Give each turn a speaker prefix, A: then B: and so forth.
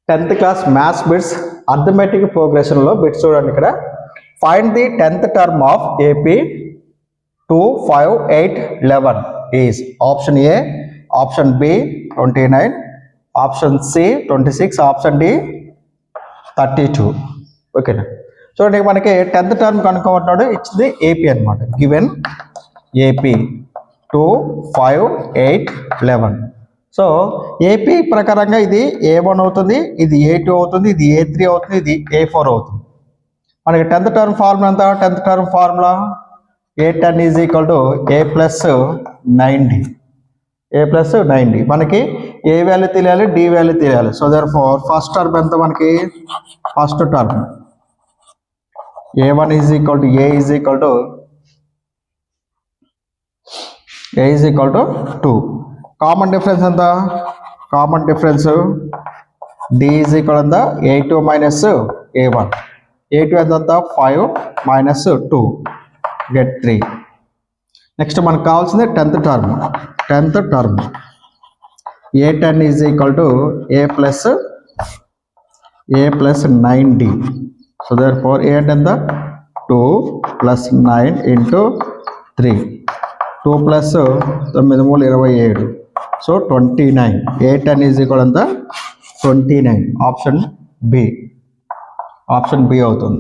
A: 10th class maths bits arithmetic ప్రోగ్రెషన్లో bits చూడండి ఇక్కడ. Find the 10th term of AP 2, 5, 8, 11 is option A, option B 29, option C 26, option D 32. ఓకేనా. చూడండి మనకి 10th term కనుక్కోమంటున్నాడు, ఇచ్చింది AP అనమాట. Given AP 2, 5, 8, 11. సో ఏపీ ప్రకారంగా ఇది A1 అవుతుంది, ఇది A2 అవుతుంది, ఇది A3 అవుతుంది, ఇది A4 అవుతుంది. మనకి 10th టర్మ్ ఫార్ములా ఎంత? 10th term formula A10 is equal to A plus 9D. A plus 9D. మనకి ఏ వాల్యూ తెలియాలి, డి వాల్యూ తెలియాలి. So therefore first term ఎంత మనకి? First term A1 is equal to A is equal to A is equal to 2. Common difference ఎంత? Common difference D is equal ఎంత? A2 minus A1. A2 ఎంత? 5 minus 2 get 3. Next మనకు కావాల్సింది 10th term. 10th term A10 is equal to A plus 9D. So therefore A అంటే ఎంత? 2 plus 9 into 3. 2 plus 9 3 27. So 29. A10 is equal ఎంత? 29. Option B అవుతుంది.